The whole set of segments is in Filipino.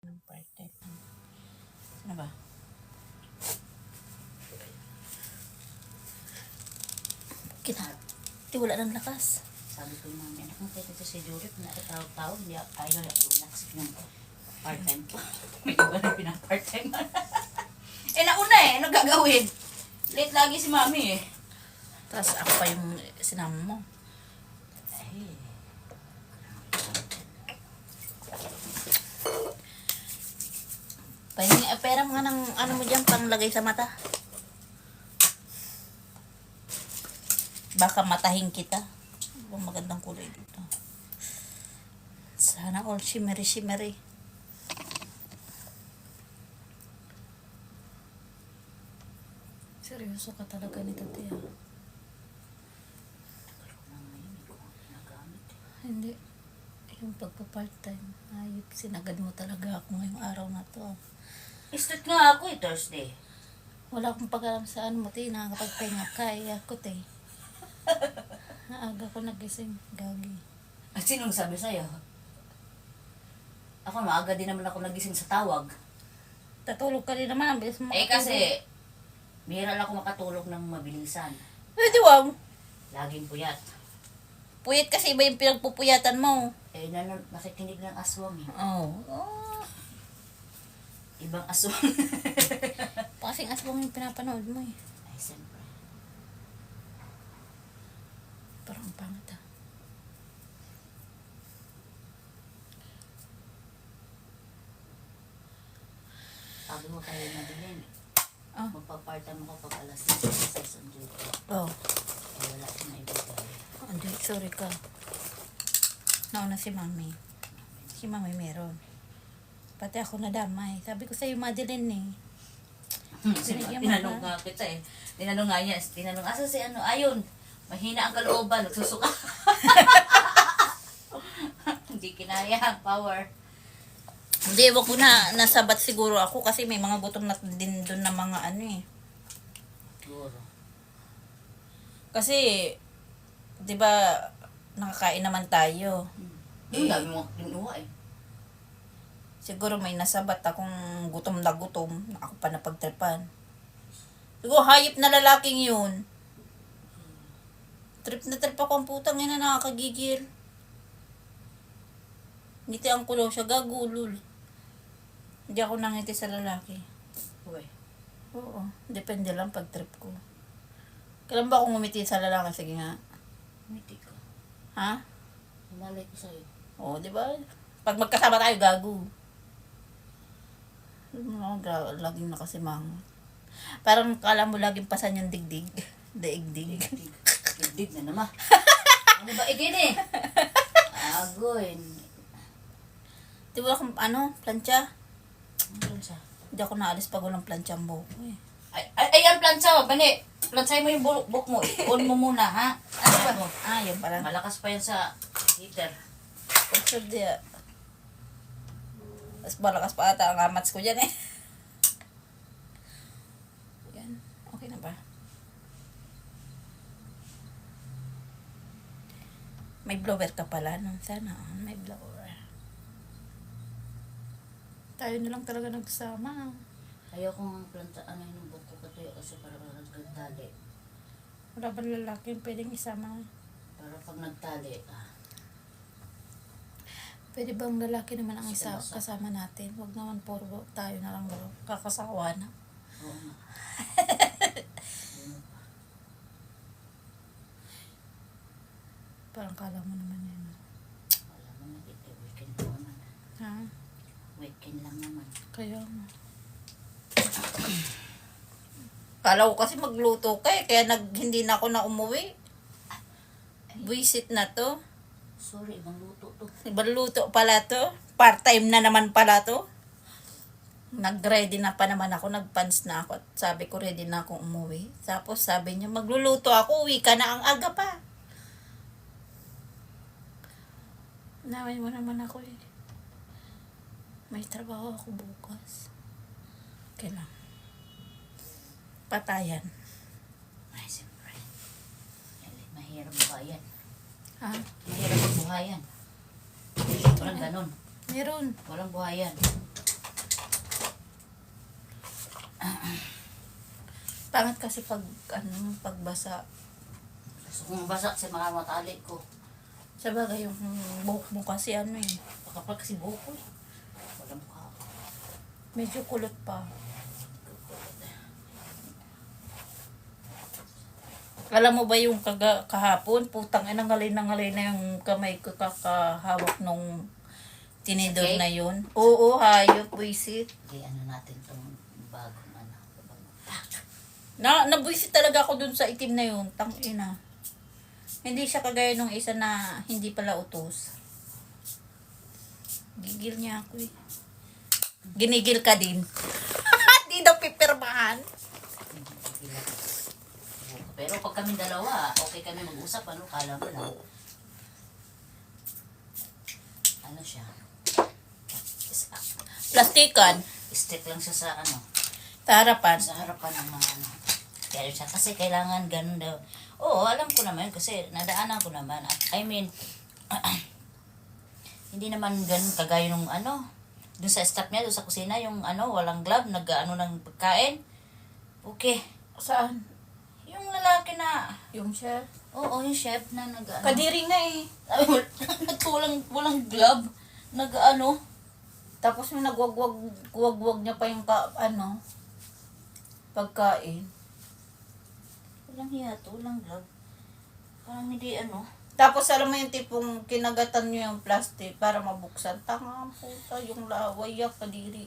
Ng part-time. Ano ba? Kita. Di wala ng lakas. Sabi ko yung mami, anak mo kahit ito si Judith na tawag-tawag, hindi ayaw relax ng part-time ko. May iba na pinapart-time. Nauna ano gagawin? Late lagi si mami Tapos ako pa yung sinama mo. Pera mo nga ng ano mo dyan, panglagay sa mata. Baka matahin kita. Ang magandang kulay dito. Sana all shimmery. Seryoso ka talaga nito, Tia. Hindi. Yung pagpa-part-time. Ay, sinagad mo talaga ako ngayong araw na to. Start nga ako Thursday. Wala akong pag-alam sa ano mo, Tia. Nakakapagpahinga ka. Ako, Tia. Naaga ko nagising. Gagi. At sinong sabi sa'yo? Ako maaga din naman ako nagising sa tawag. Tatulog ka din naman. Ang bilis mo Kasi, bihira lang ako makatulog ng mabilisan. Pwede wag. Laging puyat. Puyat kasi iba yung pinagpupuyatan mo. Nakikinig ng aswang Oh. Ibang aswang. Kasing aswang yung pinapanood mo eh. Ay, siyempre. Parang pangit ah. Sabi mo tayo na din Oh. Magpa-part-time ako pag alas 6 ang duty. Oh. Wala ko na ibigay. Hindi, sorry ka. Nauna si Mami. Si Mami meron. Pati ako nadamay. Sabi ko sa'yo, Madeline eh. Binigyan mo Tinanong ba? nga kita Tinanong nga niya. Asa si ano? Ayun. Mahina ang kalooban. Nagsusuka. Hindi kinaya ang power. Hindi, wag ko na nasabat siguro ako kasi may mga gutom na din doon na mga ano eh. Siguro. Kasi, di ba, nakakain naman tayo. Ang dami mo kinuha Siguro may nasabat akong gutom na gutom. Ako pa napagtripan. Siguro hayop na lalaking yun. Trip na trip ako ang putang ina nakakagigil. Ngiti ang kulo siya gagulol. Hindi ako nangiti sa lalaki. Uy. Oo. Depende lang pag trip ko. Kailan ba akong ngumiti sa lalaki? Sige nga. Umiti ka. Ha? Malay ko sa'yo. Oo, di ba? Pag magkasama tayo, gago. Laging nakasimangot. Parang kala mo laging pasan yung digdig. Daigdig. Digdig na naman. Ano ba igin Agoy. Di ba akong plancha? Ano siya? Hindi ako naalis pag walang plancha ang buhok ko eh. Ay, ang plancha. Bani, planchahin mo yung buhok mo. On mo muna, ha? Ano ba? Yun pala. Malakas pa yan sa heater. Pagod diya. Mas malakas pa ata ang amats ko dyan eh. Yan. Okay na ba? May blower ka pala. No? Sana may blower. Tayo na lang talaga nagsama. Ayoko nga planta, yung buhok ko katuyo kasi para nagtali. Wala ba lalaki yung pwedeng isama? Para pag nagtali, Pwede bang lalaki naman ang isa kasama natin? Huwag naman puro tayo na lang kakasawa na. oo nga. Parang kala mo naman yan. Wala mo na dito, weekend lang naman. Ha? Weekend lang naman. Kaya nga. Kala ko kasi magluto ka eh, kaya hindi na ako na umuwi. Buisit na to. Sorry, ibang luto to. Ibang luto pala to. Part-time na naman pala to. Nag-ready na pa naman ako, nag-pants na ako. At sabi ko ready na akong umuwi. Tapos sabi niya, magluluto ako, uwi ka na ang aga pa. Naway mo naman ako eh. May trabaho ako bukas. Okay lang. Patayan. Ay, siyempre. Mahirap buhayan. Ha? Mahirap magbuhayan. Walang ganon. Meron. Walang buhayan. Pangit kasi pag, pagbasa. So, kung basa sa mga matali ko, Sa bagay, yung buhok mo kasi kapag kasi buhok ko eh. Wala mukha ako. medyo kulot pa. Alam mo ba yung kahapon, putang ina, ngalay na yung kamay ko kakahawak nung tinidor Okay. na yun. Oo, hayop, buisit. Okay, ano natin itong bagong ano. Nabuisit talaga ako dun sa itim na yun, tang ina. Hindi siya kagaya nung isa na hindi pala utos. Gigil niya ako eh. Ginigil ka din. Di daw pipirmahan. Pero pag kami dalawa, okay kami mag-usap, ano, kala mo lang. Ano siya? Plastikan. Stick lang siya sa ano, Sa harapan. sa harapan ng mga ano. Kaya siya, kasi kailangan ganun daw. Oo, alam ko naman kasi nadaanan ko naman. I mean, hindi naman ganun kagaya nung ano, dun sa staff niya, dun sa kusina, yung ano, walang glove, nag-ano ng pagkain. Okay. Saan? Yung lalaki na, Yung chef. oo, yung chef na nag-ano. Kadiri nga eh. walang glove, nag-ano. Tapos yung nagwagwag niya pa yung pagkain. Walang hiya to, walang glove. Parang hindi ano. Tapos alam mo yung tipong kinagatan niyo yung plastic para mabuksan. Tanga ang puta, yung laway ya, kadiri.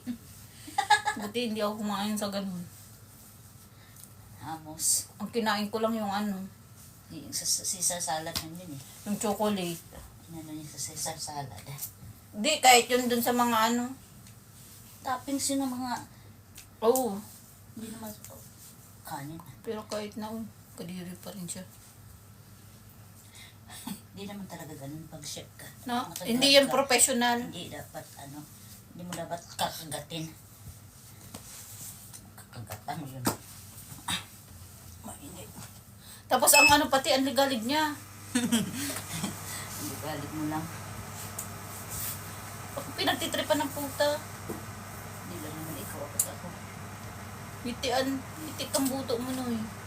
Buti hindi ako kumain sa ganun. Hamos. Ang kinain ko lang yung Yung Caesar salad na yun eh. yung chocolate. Ano yung Caesar salad. Di, kahit yun dun sa mga Toppings yun ng mga, Oo. hindi naman kanin. Pero kahit na, kadiri pa rin siya. Hindi naman talaga ganun pag chef ka. No? Matagal Hindi yan ka. professional. Hindi dapat ano, hindi mo dapat kakagatin. Kakagatan mo yun. Mainit. Tapos ang pati ang ligalig niya. Hindi galit mo lang. Ako pinagtitripan ng puta. Hindi lang naman ikaw ako. Itik ang buto mo no eh.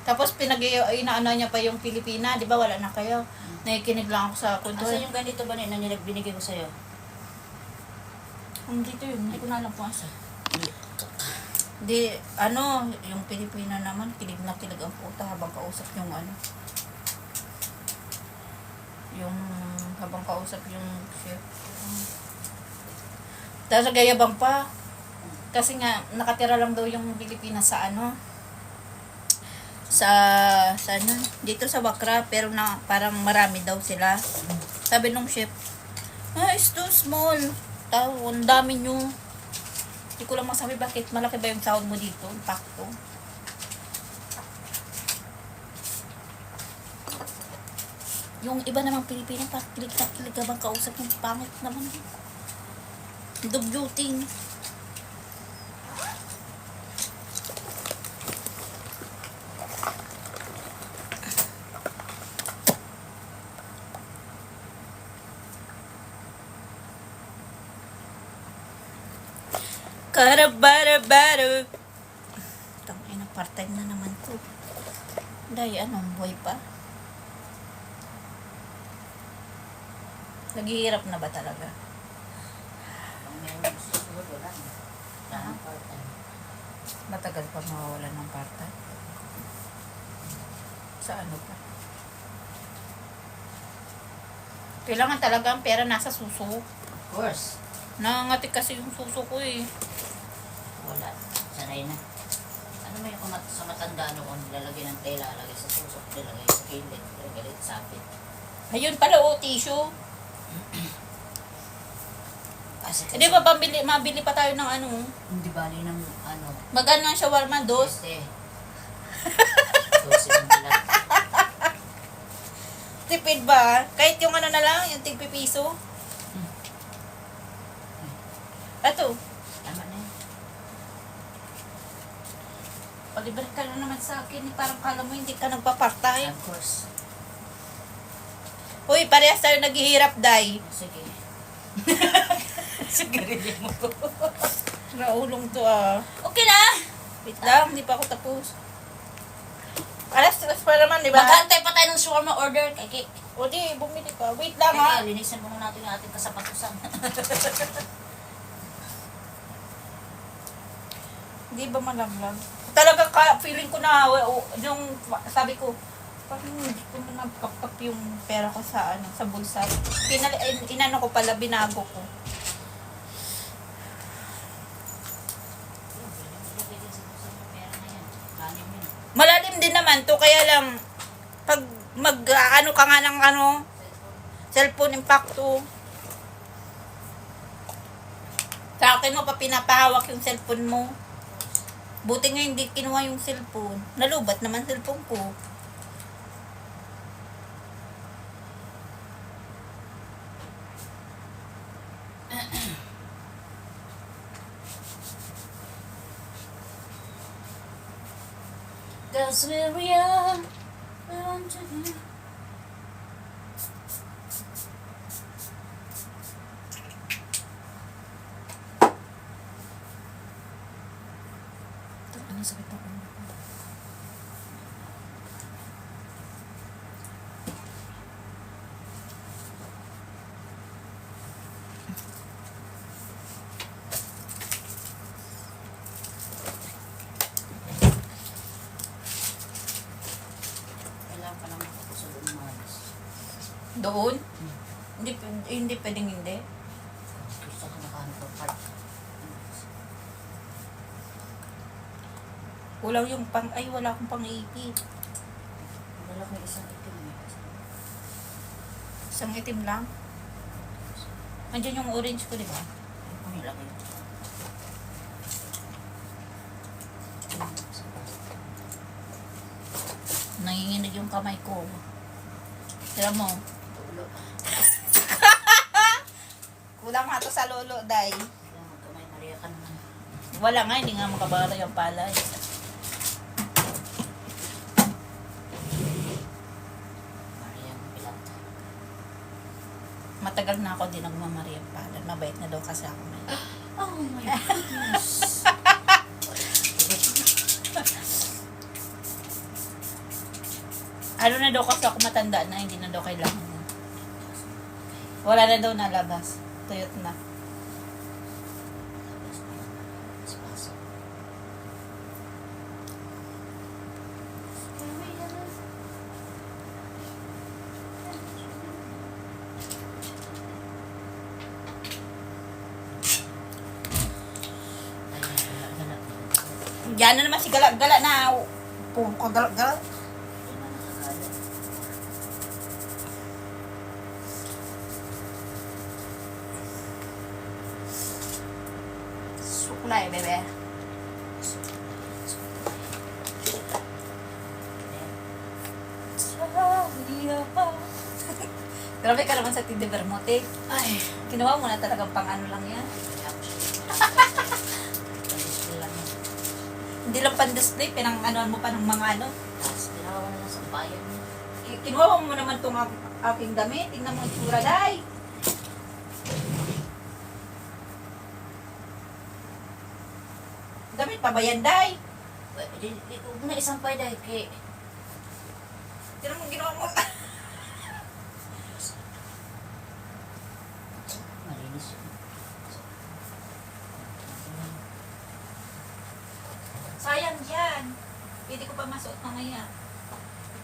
Tapos inaano niya pa yung Pilipina, di ba wala na kayo? Nakikinig lang ako sa kwento. Asa yung ganito ba na binigay ko sa'yo? Dito yun, hindi ko na alam kung asa. Hindi. Di, yung Pilipina naman, kilig na kilig ang puta habang kausap yung yung habang kausap yung chef. Tapos gayabang pa. Kasi nga, nakatira lang daw yung Pilipina sa dito sa Bakra, pero parang marami daw sila. Sabi nung chef, it's too small. Ang dami nyo. Hindi ko lang masabi bakit malaki ba yung sahod mo dito, impacto. Yung iba namang Pilipina, parang kilig ka bang kausap yung pangit naman. Dog-duting. Karabara-bara. Tangina, part-time na naman to. Dahil buhay pa? Naghihirap na ba talaga? Kung meron gusto susunod, wala na. Wala nang part-time. Matagal pa mawawalan ng part-time? Sa pa? Kailangan talaga ang pera nasa suso. Of course. Nangangatik kasi yung suso ko eh. Wala. Sanay na. Ano may sa matanda noon, lalagay ng tela, lalagay sa susok, lalagay sa kilid, lalagay sa sapit. Ayun pala tissue. Kasi Di ba mabili pa tayo ng hindi bali ng ano. Magkano ang shawarma? Dos? Este. Dosin mo lang. Tipid ba? Kahit yung na lang, yung tigpipiso. Ato, Tama na yun. palibre ka na naman sa akin. Parang kala mo hindi ka nagpa-part-time. Of course. Uy, parehas tayo naghihirap, Day. Sige. Sige rin mo. Naulong to Okay na! Wait lang, hindi pa ako tapos. Alas 3 pa naman, di ba? Maghantay pa tayo ng shawarma order kay Kik. O di, bumili ka. Wait lang ha. Kaya linisin muna natin yung ating kasapatusan. Hindi ba malaglag? Talaga feeling ko na, yung sabi ko, parang hindi ko na nagkapak yung pera ko sa sa bulsa. Inano ko pala, binago ko. Malalim din naman to, kaya lang, pag ano ka nga ng cellphone impacto. Sa akin mo pa pinapahawak yung cellphone mo. Buti nga hindi kinuha yung cellphone. Nalubat naman cellphone ko. Cause we're young, we want to be. Ano sakit ng ulo ko? Kailangan pa naman ako sa lumalas. Doon? Hindi pwedeng hindi. Gusto ko nakahanap ng park. Kulang yung wala akong pang-iipit. Wala ko isang itim eh. Isang itim lang. Andiyan yung orange ko, di ba? Ang ilagay. Nanginginig yung kamay ko. Tira mo. Tulo. Kulang nga to sa lolo, day. Kailangan magkamay Maria ka naman. Wala nga, hindi nga makabara yung palay. Maria Pilata. Matagal na ako din nagmamariyang palay. Mabait na daw kasi ako ngayon. Oh my goodness. Ano na daw kasi ako matanda na, hindi na daw kailangan na. Wala na daw nalabas. Tuyot na. Yan na naman si Gala-Gala na. Puro ka Gala-Gala. Suklay, bebe. Grabe ka naman sa Tinde Bermote. Ay. Kinuha mo na talagang pang ano lang yan. Hindi lang pan-display, pinang-anuan mo pa ng mga ano. Tapos ginawa na lang sa bayan niya. Kinuha mo naman itong aking damit. Tingnan mo yung tsura, day. Damit pa ba yan, day? Huwag mo na isang pay dahil kay... Tingnan mo ginawa mo. Malinis yun. Sayang yan. Pwede ko pa masuot mamaya.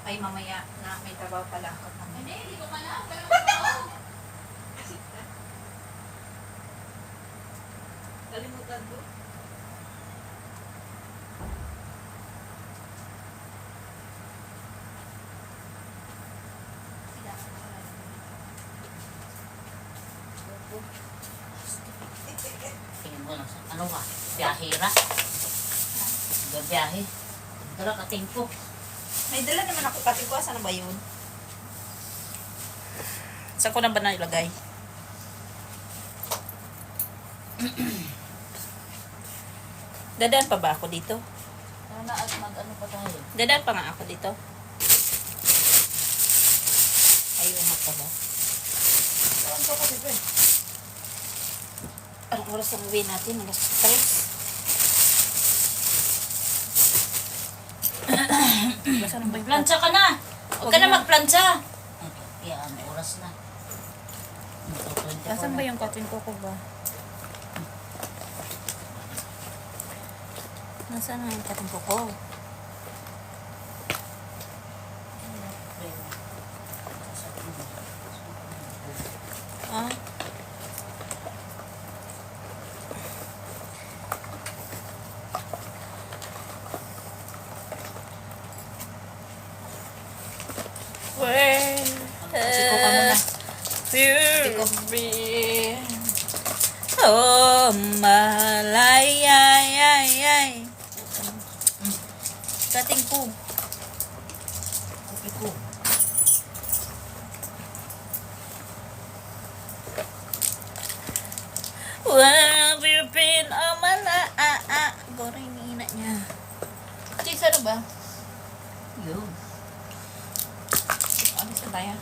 Ay, mamaya na may trabaho pala ako. Hindi ko pala. Kalimutan ko. Tingin mo lang sa... Ano ka? Biyahira? Gabiyahe. Dala ka tingko. May dala naman ako pati ko. Saan na ba yun? Saan ko na ba nailagay? Dadaan pa ba ako dito? Ano na at mag-ano pa tayo? Dadaan pa nga ako dito. Ayun nga pala. Saan ka pa, Bebe? Anong oras ang uwi natin? Alas 3. Saan ba yung Plancha ka na. Huwag ka na magplancha. Ito, yan, may oras na. Ito, 24 Asan ba na. yung cotton coco ba? Nasaan na yung cotton coco? Ah? Where Siko ka muna. will be oh malay ay ay ay kating po Kopi ko. where have you been oh malay goreng ni ina niya cheese ano ba? Yun. Ano sa tayo?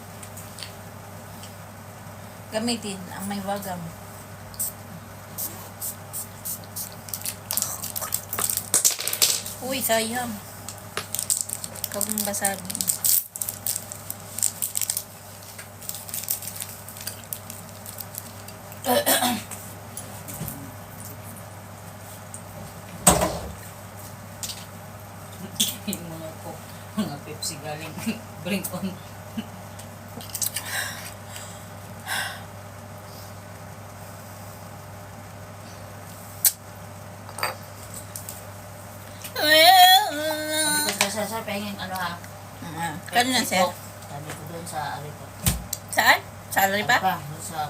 Gamitin ang may wagam. Uy, sayang. Huwag mong basagin. Yung mga Pepsi galing blink on. Well, Sa pahingin ano ha? kanina Pepsi sir? Coke. Sabi ko doon sa Aripot. Saan? Salary ba? Doon sa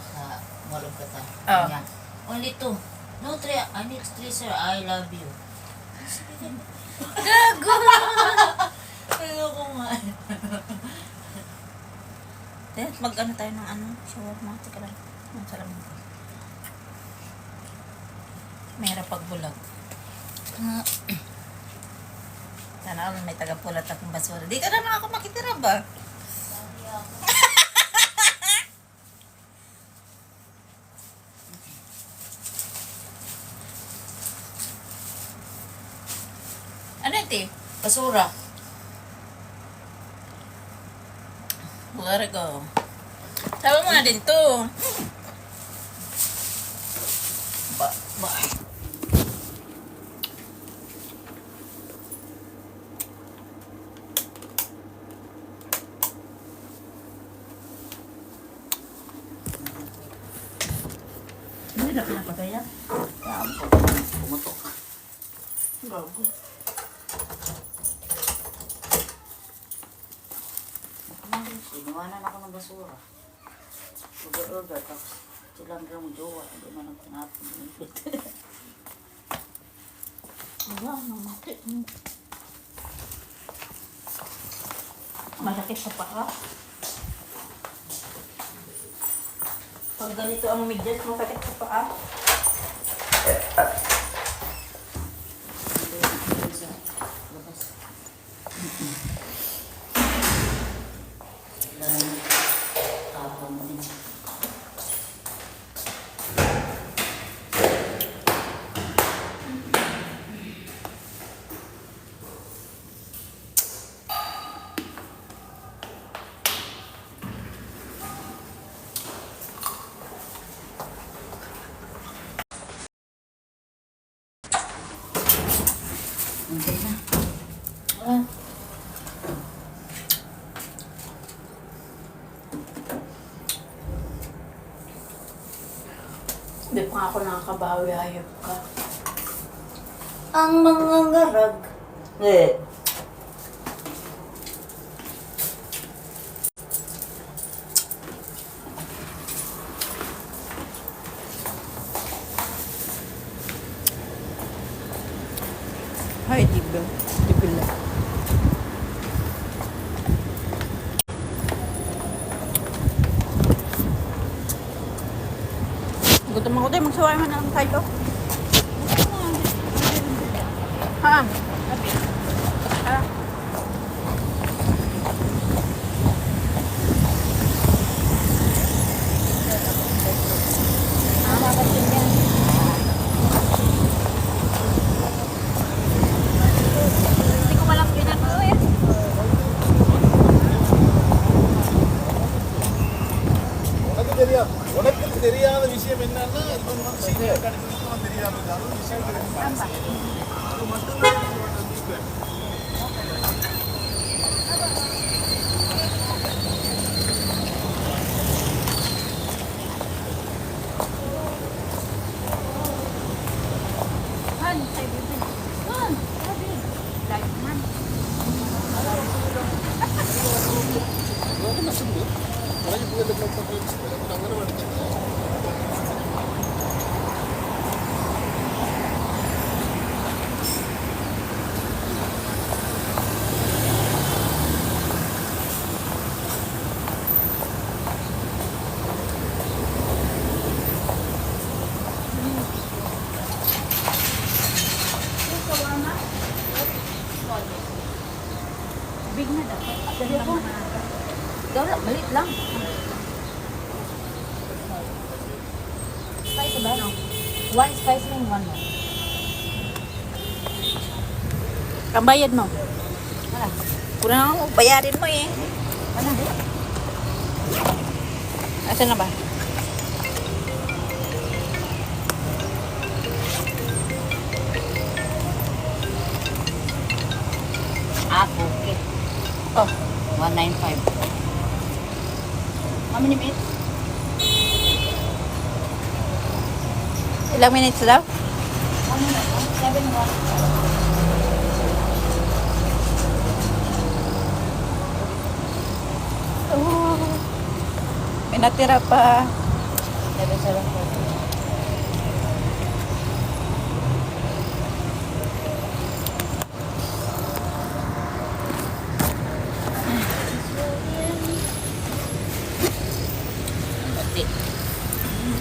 Mall of Qatar. Oh. Niya. Only two. No, three. I need three, sir. I love you. Gago! Ayoko nga. Mag-ano tayo ng ano? Shawarma. Teka lang. Ang sarap mo. Mahirap pagbulag. Sana all may tagapulat akong basura. Di ka naman ako makitira ba? Sabi ako. Ano yun, Ti? Basura. Where go? Sabi mo na din to. Ba. Hindi na pinapatay yan. Yan po. Pumutok. Gago. Iniwanan ako ng basura. Uga-uga. Tapos silang lang jowa. Hindi man ang tinapon. Wala, namati. Malaki sa paa. Pag ganito ang medyas, masakit sa paa. Hindi na. Ah. Hindi pa ako nakakabawi, ayop ka. Ang mga garag. Eh. Ay, di ba? Di ba? Gutom ako din, magsaway mo na lang tayo. Ha? Ha? Hindi ko malam ginagawa eh. Han, say baby. Han, baby. Like man. Big na dapat. Dali ako. Ikaw lang, malit lang. Spicy ba? No. One spicy and one no. Ang bayad mo. Wala. Kurang ako, bayarin mo eh. Wala din. Asan na ba? Ah, okay. Oh, 195. How many minutes? ilang minutes daw? 1 minute. 7-1. Oh, may natira pa. 7-7.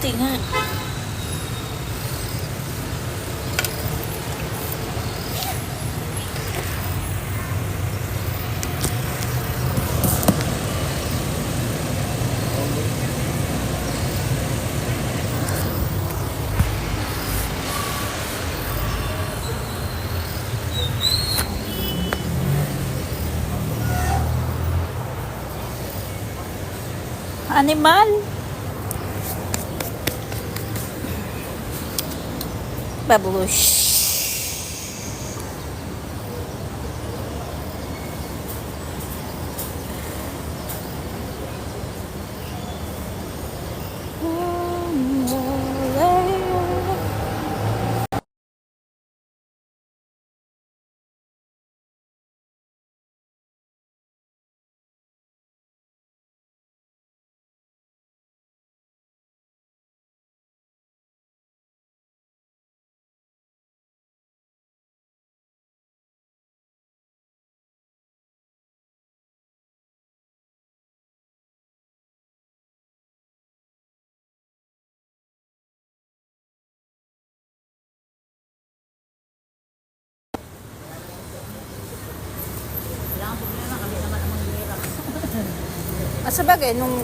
Hindi nga. Animal. Babush. Sa bagay, nung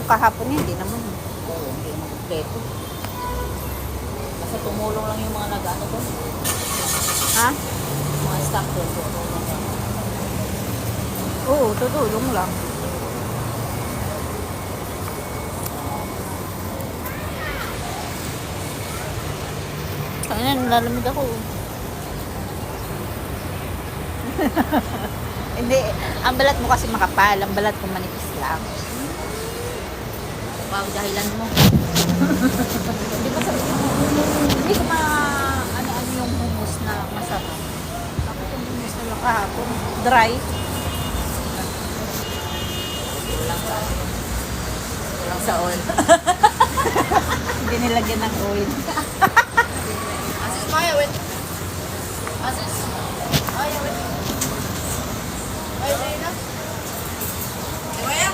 kahapon hindi naman. Oo, hindi mo kompleto. Kasi tumulong lang yung mga nag-ano doon. Ha? Mga staff doon. Tumulong lang. Oo, tutulong lang. Kaya nalalamig ako. Hindi, ang balat mo kasi makapal, ang balat ko manipis lang. Wow, dahilan mo. Hindi ko sabi, hindi ko ano yung hummus na masarap. Ako yung hummus na lang kahapon, dry. Walang sa oil. Hindi nilagyan ng oil. Asis, Maya, wait. Asis. Maya, wait. Maya, Maya. Maya.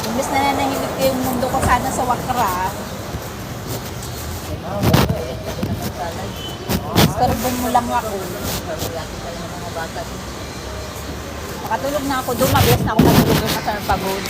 Imbes na nanahimik ko yung mundo ko sana sa Wakra. Iskarbon mo lang ako. Makatulog na ako doon, mabilis na ako matulog doon sa pagod.